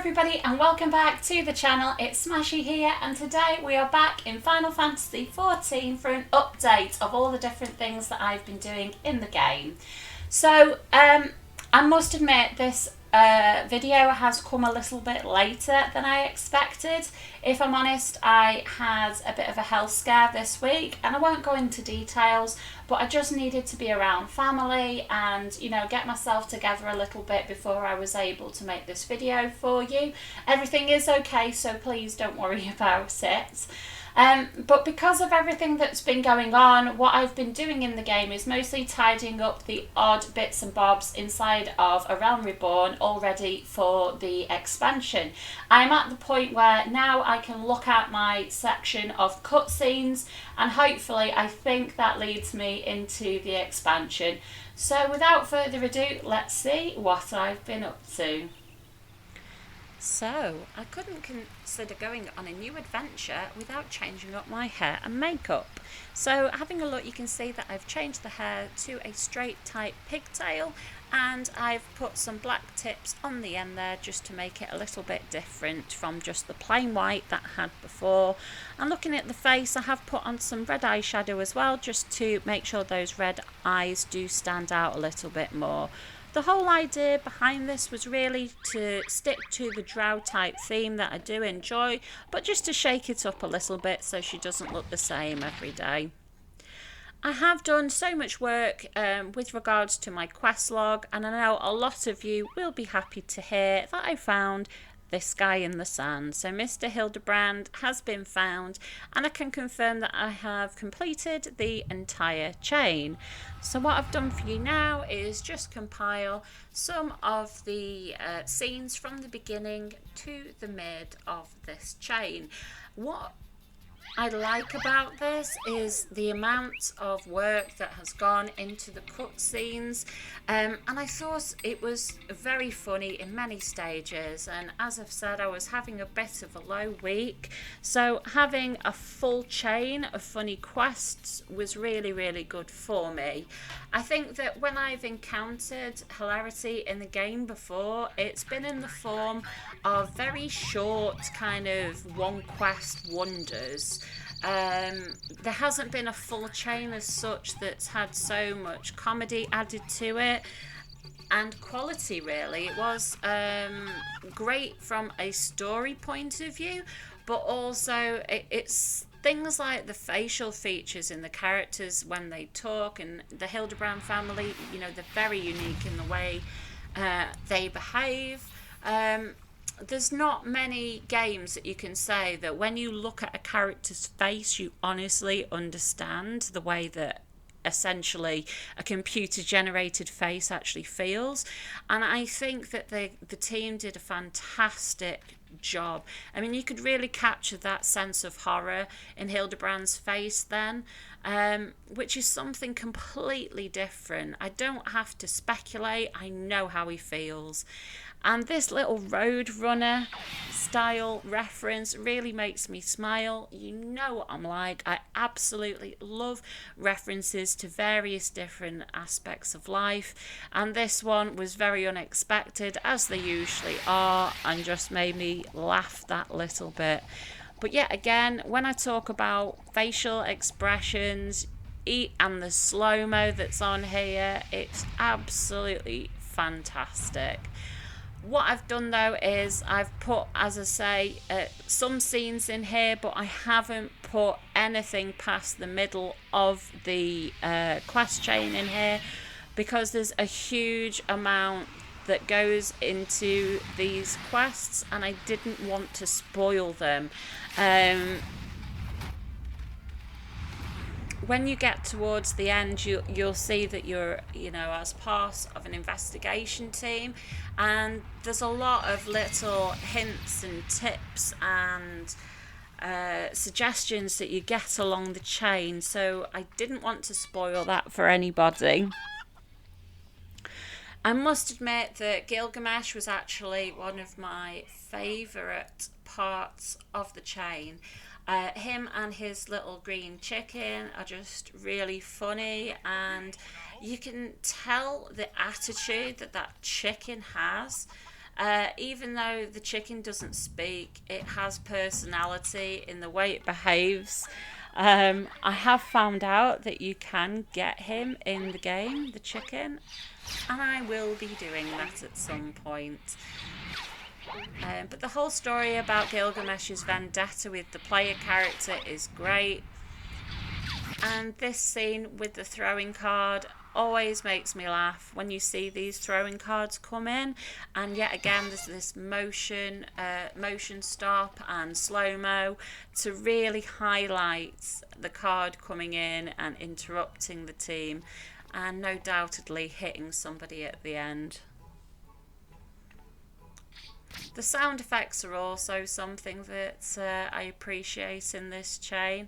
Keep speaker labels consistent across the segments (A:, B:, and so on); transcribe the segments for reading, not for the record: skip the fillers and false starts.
A: everybody and welcome back to the channel. It's Smashy here and today we are back in Final Fantasy XIV for an update of all the different things that I've been doing in the game. So I must admit this video has come a little bit later than I expected. If I'm honest, I had a bit of a health scare this week and I won't go into details, but I just needed to be around family and, you know, get myself together a little bit before I was able to make this video for you. Everything is okay, so please don't worry about it. But because of everything that's been going on, what I've been doing in the game is mostly tidying up the odd bits and bobs inside of A Realm Reborn, all ready for the expansion. I'm at the point where now I can look at my section of cutscenes and hopefully I think that leads me into the expansion. So without further ado, let's see what I've been up to. So, I couldn't consider going on a new adventure without changing up my hair and makeup. So, having a look, you can see that I've changed the hair to a straight type pigtail and I've put some black tips on the end there just to make it a little bit different from just the plain white that I had before. And looking at the face, I have put on some red eyeshadow as well just to make sure those red eyes do stand out a little bit more. The whole idea behind this was really to stick to the drow type theme that I do enjoy, but just to shake it up a little bit so she doesn't look the same every day. I have done so much work with regards to my quest log, and I know a lot of you will be happy to hear that I found this guy in the sand. So Mr. Hildebrand has been found and I can confirm that I have completed the entire chain. So what I've done for you now is just compile some of the scenes from the beginning to the mid of this chain. What I like about this is the amount of work that has gone into the cutscenes, and I thought it was very funny in many stages. And as I've said, I was having a bit of a low week, so having a full chain of funny quests was really good for me. I think that when I've encountered hilarity in the game before, it's been in the form of very short kind of one quest wonders. There hasn't been a full chain as such that's had so much comedy added to it and quality. Really, it was great from a story point of view, but also it's things like the facial features in the characters when they talk, and the Hildebrand family, you know, they're very unique in the way they behave. There's not many games that you can say that when you look at a character's face, you honestly understand the way that essentially a computer generated face actually feels. And I think that the team did a fantastic job. I mean, you could really capture that sense of horror in Hildebrand's face then, which is something completely different. I don't have to speculate, I know how he feels. And this little Roadrunner style reference really makes me smile. You know what I'm like. I absolutely love references to various different aspects of life. And this one was very unexpected, as they usually are, and just made me laugh that little bit. But yet again, when I talk about facial expressions and the slow-mo that's on here, it's absolutely fantastic. What I've done though is I've put, as I say, some scenes in here, but I haven't put anything past the middle of the quest chain in here because there's a huge amount that goes into these quests and I didn't want to spoil them. When you get towards the end, you'll see that you're, you know, as part of an investigation team, and there's a lot of little hints and tips and suggestions that you get along the chain, so I didn't want to spoil that for anybody. I must admit that Gilgamesh was actually one of my favourite parts of the chain. Him and his little green chicken are just really funny, and you can tell the attitude that chicken has Even though the chicken doesn't speak, it has personality in the way it behaves. I have found out that you can get him in the game, the chicken, and I will be doing that at some point. But the whole story about Gilgamesh's vendetta with the player character is great. And this scene with the throwing card always makes me laugh when you see these throwing cards come in, and yet again there's this motion stop and slow-mo to really highlight the card coming in and interrupting the team, and no doubtedly hitting somebody at the end. The sound effects are also something that I appreciate in this chain.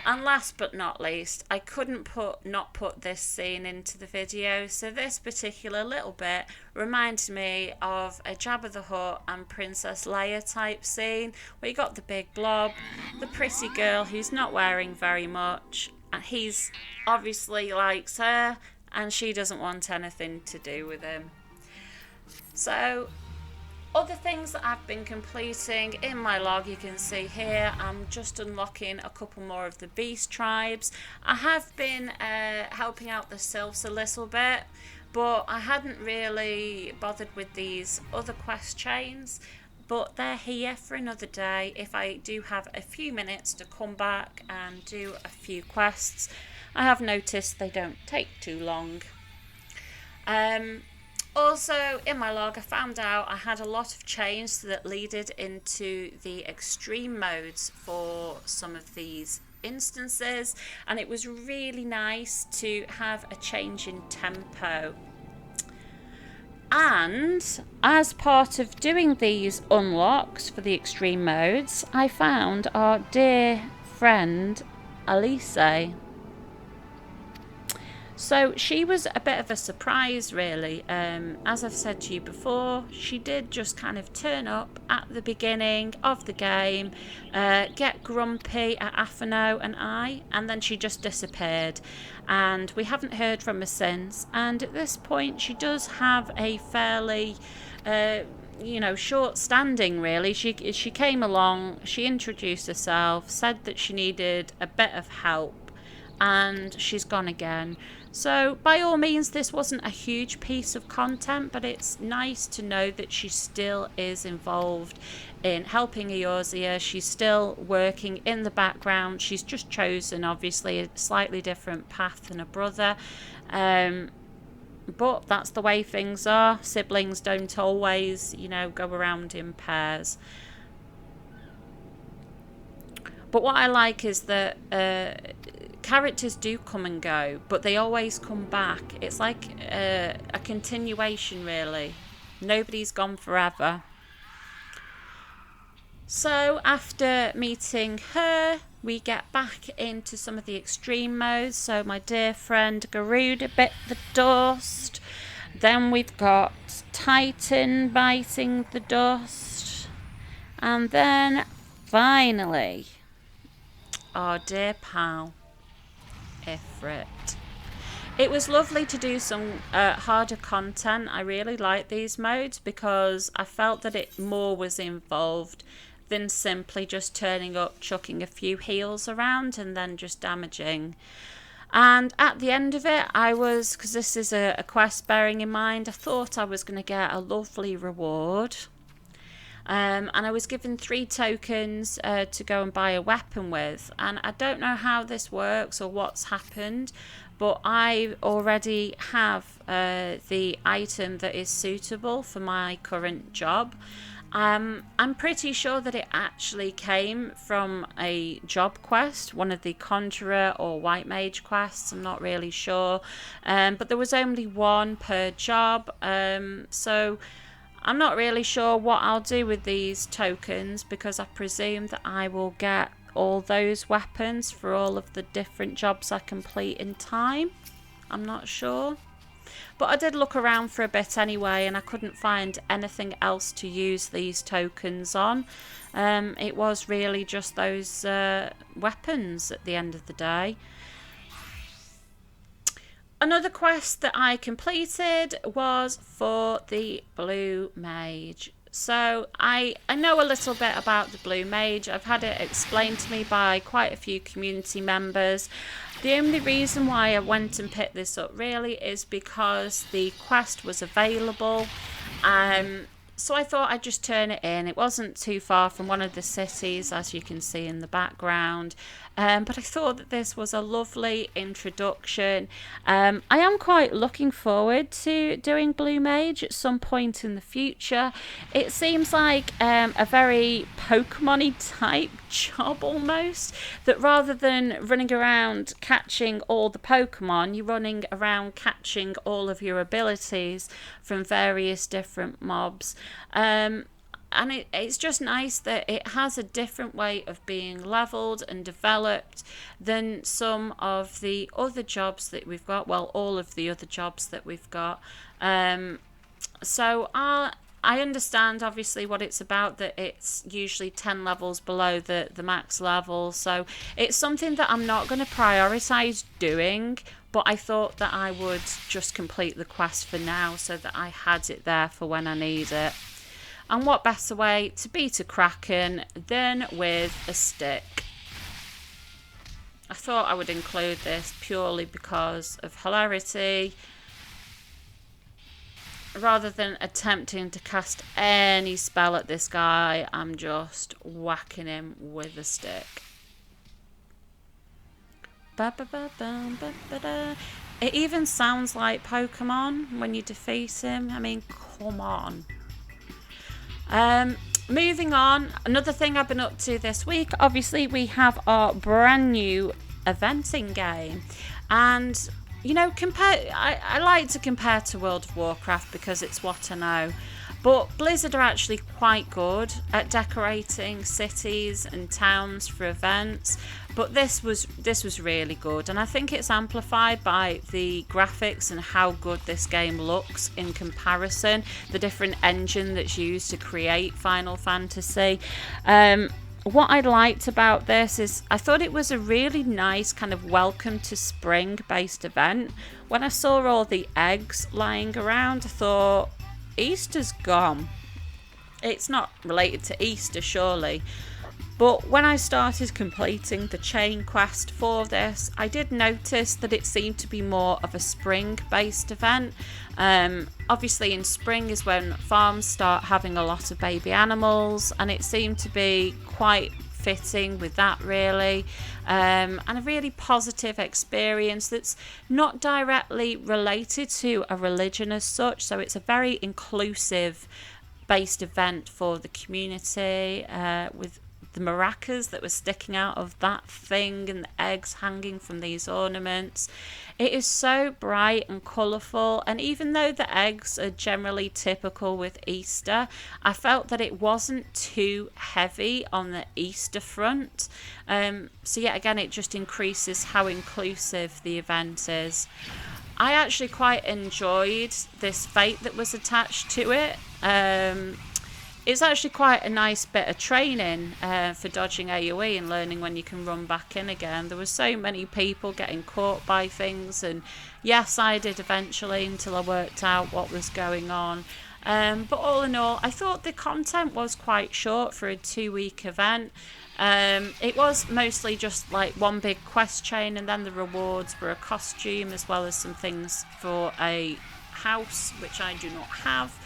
A: And last but not least, I couldn't not put this scene into the video. So this particular little bit reminded me of a Jabba the Hutt and Princess Leia type scene, where you got the big blob, the pretty girl who's not wearing very much, and he's obviously likes her and she doesn't want anything to do with him. So other things that I've been completing in my log, you can see here, I'm just unlocking a couple more of the beast tribes. I have been helping out the sylphs a little bit, but I hadn't really bothered with these other quest chains. But they're here for another day if I do have a few minutes to come back and do a few quests. I have noticed they don't take too long. Also, in my log, I found out I had a lot of chains that leaded into the extreme modes for some of these instances, and it was really nice to have a change in tempo. And as part of doing these unlocks for the extreme modes, I found our dear friend Elise. So she was a bit of a surprise, really. As I've said to you before, she did just kind of turn up at the beginning of the game, get grumpy at Aphano and I, and then she just disappeared. And we haven't heard from her since. And at this point, she does have a fairly short standing, really. She came along, she introduced herself, said that she needed a bit of help, and she's gone again. So by all means, this wasn't a huge piece of content, but it's nice to know that she still is involved in helping Eorzea. She's still working in the background. She's just chosen, obviously, a slightly different path than her brother. But that's the way things are. Siblings don't always, go around in pairs. But what I like is that characters do come and go, but they always come back. It's like a continuation, really. Nobody's gone forever. So after meeting her, we get back into some of the extreme modes. So my dear friend Garuda bit the dust. Then we've got Titan biting the dust. And then finally, our dear pal Ifrit. It was lovely to do some harder content. I really like these modes because I felt that it more was involved than simply just turning up, chucking a few heals around and then just damaging. And at the end of it, because this is a quest bearing in mind, I thought I was going to get a lovely reward. And I was given 3 tokens to go and buy a weapon with. And I don't know how this works or what's happened, but I already have the item that is suitable for my current job. I'm pretty sure that it actually came from a job quest, one of the Conjurer or White Mage quests. I'm not really sure. But there was only 1 per job. So I'm not really sure what I'll do with these tokens, because I presume that I will get all those weapons for all of the different jobs I complete in time. I'm not sure. But I did look around for a bit anyway, and I couldn't find anything else to use these tokens on. It was really just those weapons at the end of the day. Another quest that I completed was for the Blue Mage. So I know a little bit about the Blue Mage. I've had it explained to me by quite a few community members. The only reason why I went and picked this up really is because the quest was available. So I thought I'd just turn it in. It wasn't too far from one of the cities, as you can see in the background. But I thought that this was a lovely introduction. I am quite looking forward to doing Blue Mage at some point in the future. It seems like a very Pokemon-y type job almost, that rather than running around catching all the Pokemon, you're running around catching all of your abilities from various different mobs. And it's just nice that it has a different way of being leveled and developed than some of the other jobs that we've got. Well, all of the other jobs that we've got. So I understand obviously what it's about, that it's usually 10 levels below the max level. So it's something that I'm not going to prioritise doing, but I thought that I would just complete the quest for now so that I had it there for when I need it. And what better way to beat a Kraken than with a stick? I thought I would include this purely because of hilarity, rather than attempting to cast any spell at this guy. I'm just whacking him with a stick. It even sounds like Pokemon when you defeat him. I mean, come on. Moving on, another thing I've been up to this week, obviously we have our brand new eventing game, and you know, I like to compare to World of Warcraft because it's what I know, but Blizzard are actually quite good at decorating cities and towns for events. But this was really good, and I think it's amplified by the graphics and how good this game looks in comparison, the different engine that's used to create Final Fantasy. What I liked about this is I thought it was a really nice kind of welcome to spring based event. When I saw all the eggs lying around, I thought, Easter's gone. It's not related to Easter, surely. But when I started completing the chain quest for this, I did notice that it seemed to be more of a spring-based event. Obviously in spring is when farms start having a lot of baby animals, and it seemed to be quite fitting with that really, and a really positive experience that's not directly related to a religion as such. So it's a very inclusive based event for the community, with the maracas that were sticking out of that thing and the eggs hanging from these ornaments. It is so bright and colourful, and even though the eggs are generally typical with Easter, I felt that it wasn't too heavy on the Easter front. So yet again, it just increases how inclusive the event is. I actually quite enjoyed this fate that was attached to it. It's actually quite a nice bit of training for dodging AoE and learning when you can run back in again. There were so many people getting caught by things, and yes, I did eventually until I worked out what was going on. But all in all, I thought the content was quite short for a 2-week event. It was mostly just like one big quest chain, and then the rewards were a costume as well as some things for a house, which I do not have.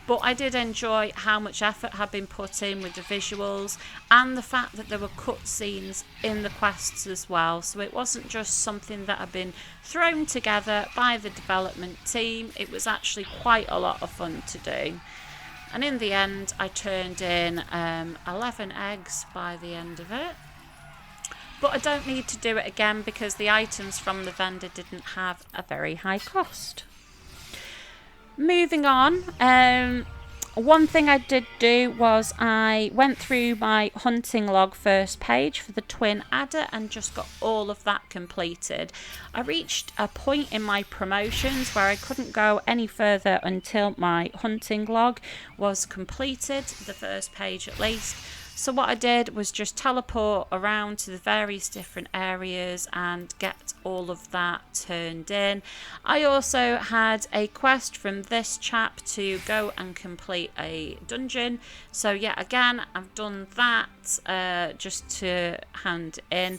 A: But I did enjoy how much effort had been put in with the visuals, and the fact that there were cutscenes in the quests as well. So it wasn't just something that had been thrown together by the development team. It was actually quite a lot of fun to do. And in the end, I turned in 11 eggs by the end of it. But I don't need to do it again because the items from the vendor didn't have a very high cost. Moving on, one thing I did do was I went through my hunting log first page for the twin adder and just got all of that completed. I reached a point in my promotions where I couldn't go any further until my hunting log was completed, the first page at least. So what I did was just teleport around to the various different areas and get all of that turned in. I also had a quest from this chap to go and complete a dungeon. So yeah, again, I've done that just to hand in.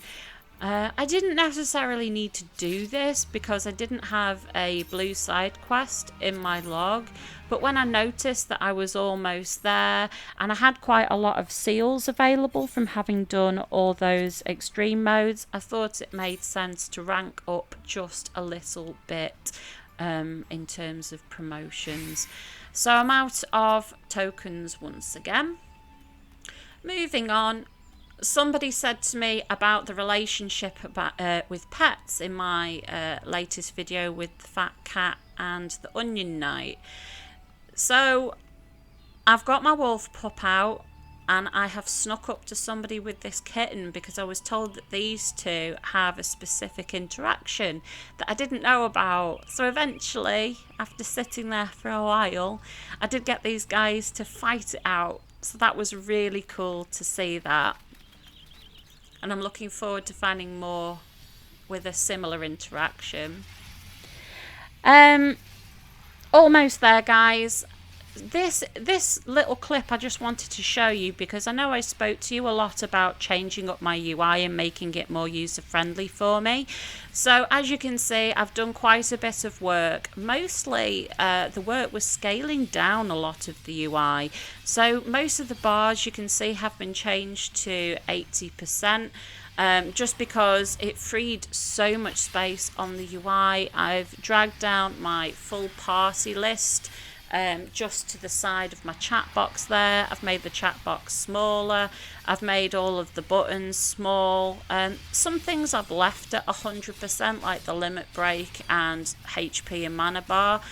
A: I didn't necessarily need to do this because I didn't have a blue side quest in my log, but when I noticed that I was almost there and I had quite a lot of seals available from having done all those extreme modes, I thought it made sense to rank up just a little bit in terms of promotions. So I'm out of tokens once again. Moving on. Somebody said to me about the relationship with pets in my latest video with the fat cat and the onion knight. So I've got my wolf pup out and I have snuck up to somebody with this kitten because I was told that these two have a specific interaction that I didn't know about. So eventually, after sitting there for a while, I did get these guys to fight it out. So that was really cool to see that. And I'm looking forward to finding more with a similar interaction. Almost there, guys. This little clip I just wanted to show you because I know I spoke to you a lot about changing up my UI and making it more user friendly for me. So as you can see, I've done quite a bit of work. Mostly the work was scaling down a lot of the UI. So most of the bars you can see have been changed to 80%. Just because it freed so much space on the UI. I've dragged down my full party list just to the side of my chat box there. I've made the chat box smaller. I've made all of the buttons small. Some things I've left at 100%, like the limit break and HP and mana bar,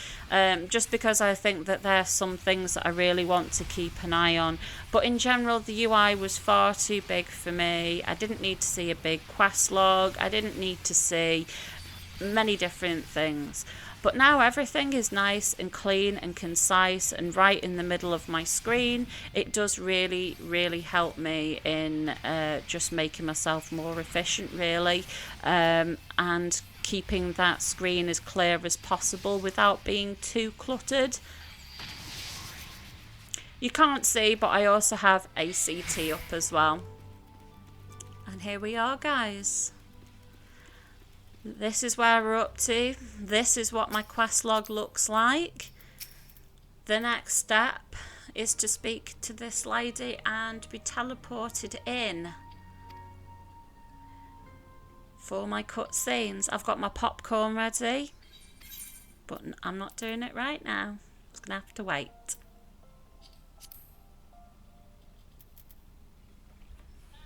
A: just because I think that there are some things that I really want to keep an eye on. But in general, the UI was far too big for me. I didn't need to see a big quest log. I didn't need to see many different things. But now everything is nice and clean and concise and right in the middle of my screen. It does really, really help me in just making myself more efficient, really, and keeping that screen as clear as possible without being too cluttered. You can't see, but I also have ACT up as well. And here we are, guys. This is where we're up to. This is what my quest log looks like. The next step is to speak to this lady and be teleported in for my cutscenes. I've got my popcorn ready, but I'm not doing it right now. It's gonna have to wait.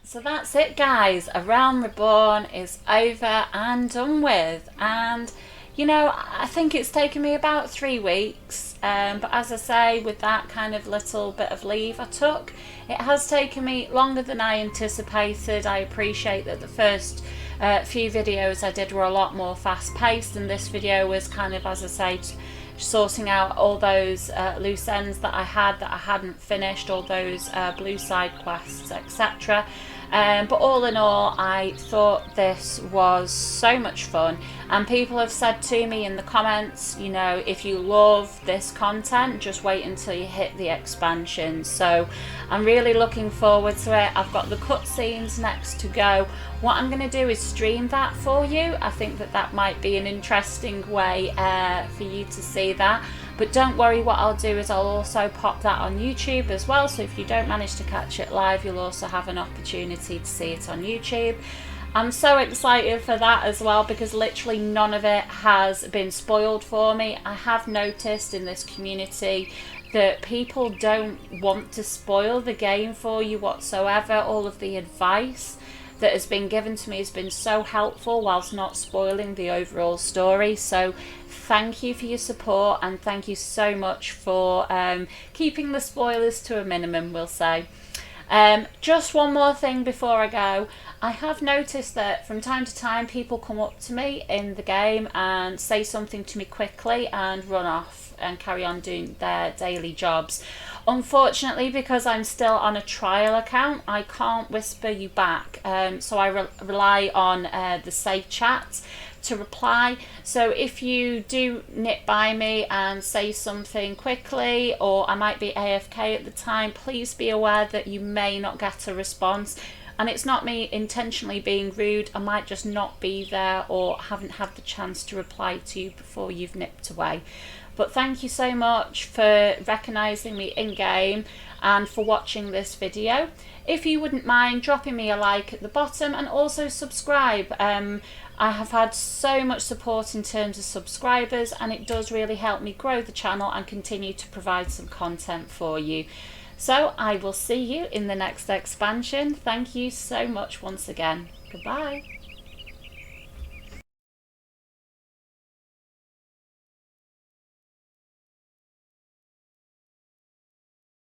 A: So that's it, guys. A Realm Reborn is over and done with. And, you know, I think it's taken me about 3 weeks. But as I say, with that kind of little bit of leave I took, it has taken me longer than I anticipated. I appreciate that the first few videos I did were a lot more fast-paced, and this video was kind of, as I say, sorting out all those loose ends that I hadn't finished, all those blue side quests, etc. But all in all, I thought this was so much fun, and people have said to me in the comments, you know, if you love this content, just wait until you hit the expansion. So I'm really looking forward to it. I've got the cutscenes next to go. What I'm going to do is stream that for you. I think that that might be an interesting way for you to see that. But don't worry, what I'll do is I'll also pop that on YouTube as well. So if you don't manage to catch it live, you'll also have an opportunity to see it on YouTube. I'm so excited for that as well, because literally none of it has been spoiled for me. I have noticed in this community that people don't want to spoil the game for you whatsoever. All of the advice that has been given to me has been so helpful whilst not spoiling the overall story. So thank you for your support, and thank you so much for keeping the spoilers to a minimum, we'll say. Just one more thing before I go. I have noticed that from time to time people come up to me in the game and say something to me quickly and run off. and carry on doing their daily jobs. Unfortunately, because I'm still on a trial account, I can't whisper you back, so I rely on the safe chat to reply. So if you do nip by me and say something quickly, or I might be AFK at the time, please be aware that you may not get a response. And it's not me intentionally being rude, I might just not be there or haven't had the chance to reply to you before you've nipped away. But thank you so much for recognising me in game and for watching this video. If you wouldn't mind dropping me a like at the bottom and also subscribe. I have had so much support in terms of subscribers, and it does really help me grow the channel and continue to provide some content for you. So I will see you in the next expansion. Thank you so much once again. Goodbye.